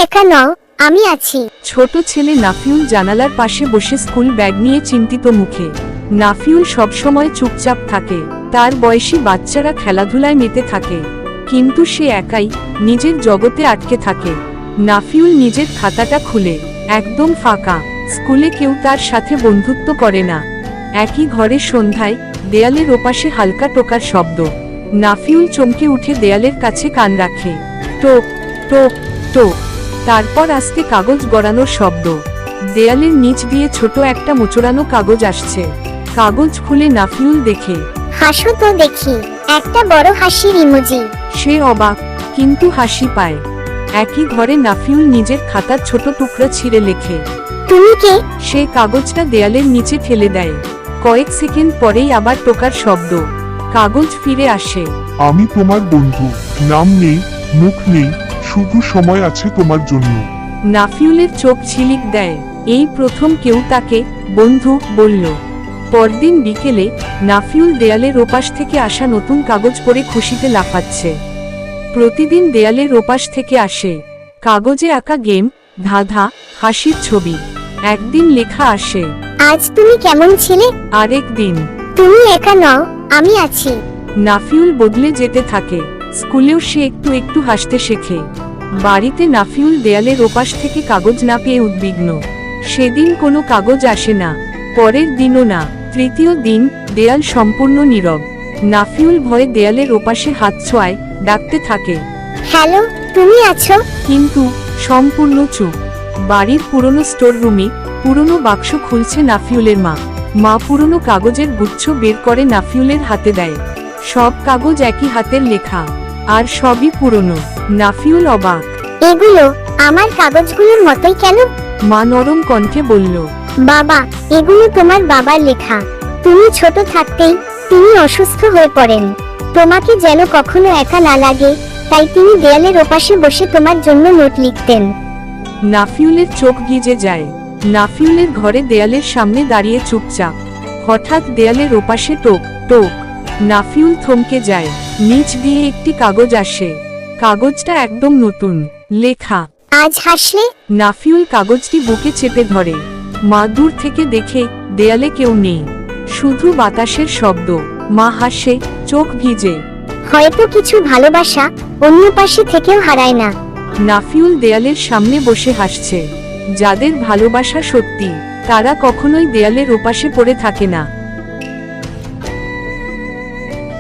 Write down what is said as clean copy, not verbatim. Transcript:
একা নও, আমি আছি। ছোট ছেলে নাফিউল জানালার পাশে বসে স্কুল ব্যাগ নিয়ে চিন্তিত মুখে। নাফিউল সবসময় চুপচাপ থাকে, তার বয়সী বাচ্চারা খেলাধুলায় মেতে থাকে, কিন্তু সে একাই নিজের জগতে আটকে থাকে। নাফিউল নিজের খাতাটা খুলে, একদম ফাঁকা। স্কুলে কেউ তার সাথে বন্ধুত্ব করে না। একই ঘরে সন্ধ্যায় দেয়ালের ওপাশে হালকা টোকার শব্দ। নাফিউল চমকে উঠে দেয়ালের কাছে কান রাখে। টোক টোক টোক। তারপর আস্তে কাগজ গড়ানোর শব্দ। দেয়ালের নিচ দিয়ে ছোট একটা মোচড়ানো কাগজ আসছে। কাগজ খুলে নাফিউল দেখে। হাসো তো দেখি, একটা বড় হাসির ইমোজি। সে অবাক, কিন্তু হাসি পায়। একই ঘরে নাফিউল নিজের খাতার ছোট টুকরা ছিঁড়ে লেখে। তুমি কে? সে কাগজটা দেয়ালের নিচে ফেলে দেয়। কয়েক সেকেন্ড পরেই আবার টোকার শব্দ। কাগজ ফিরে আসে। আমি তোমার বন্ধু, নাম নেই, মুখ নেই, শুধু সময় আছে তোমার জন্য। নাফিউলের চোখ ঝিলিক দেয়। এই প্রথম কেউ তাকে বন্ধু বলল। পরদিন বিকেলে নাফিউল দেয়ালের ওপাশ থেকে আসা নতুন কাগজ পড়ে খুশিতে লাফাচ্ছে। প্রতিদিন দেয়ালের ওপাশ থেকে আসে কাগজে আঁকা গেম, ধাঁধা, হাসির ছবি। একদিন লেখা আসে, আজ তুমি কেমন ছিলে? আরেক দিন, তুমি একা নও, আমি আছি। নাফিউল বদলে যেতে থাকে। স্কুলেও সে একটু একটু হাসতে শেখে। বাড়িতে নাফিউল দেয়ালের ওপাশ থেকে কাগজ না পেয়ে উদ্বিগ্ন। সেদিন কোনো কাগজ আসে না, পরের দিনও না। তৃতীয় দিন দেয়াল সম্পূর্ণ নীরব। নাফিউল ভয়ে দেয়ালের ওপাশে হাত ছোঁয়ায়, ডাকতে থাকে, হ্যালো, তুমি আছো? কিন্তু সম্পূর্ণ চুপ। বাড়ির পুরনো স্টোর রুমে পুরনো বাক্স খুলছে নাফিউলের মা। মা পুরনো কাগজের গুচ্ছ বের করে নাফিউলের হাতে দেয়। সব কাগজ একই হাতের লেখা, আর সবই পুরনো। নাফিউল অবাক। এগুলো আমার কাগজগুলোর মতোই কেন? মা নরম কণ্ঠে বলল, বাবা, এগুলো তোমার বাবার লেখা। তুমি ছোট থাকতেই তিনি অসুস্থ হয়ে পড়েন। তোমাকে যেন কখনো একা না লাগে, তাই তিনি দেয়ালের ওপাশে বসে তোমার জন্য নোট লিখতেন। নাফিউলের চোখ ভিজে যায়। নাফিউলের ঘরে দেয়ালের সামনে দাঁড়িয়ে চুপচাপ। হঠাৎ দেয়ালের ওপাশে টোক টোক। নাফিউল থমকে যায়। নিচ দিয়ে একটি কাগজ আসে। কাগজটা একদম নতুন, লেখা। আজ হাসলে? নাফিউল কাগজটি বুকে চেপে ধরে। মা দূর থেকে দেখে দেয়ালে কেউ নেই, শুধু বাতাসের শব্দ। মা হাসে, চোখ ভিজে। হয়তো কিছু ভালোবাসা অন্য পাশে থেকেও হারায় না। নাফিউল দেয়ালের সামনে বসে হাসছে। যাদের ভালোবাসা সত্যি, তারা কখনোই দেয়ালের ওপাশে পড়ে থাকে না।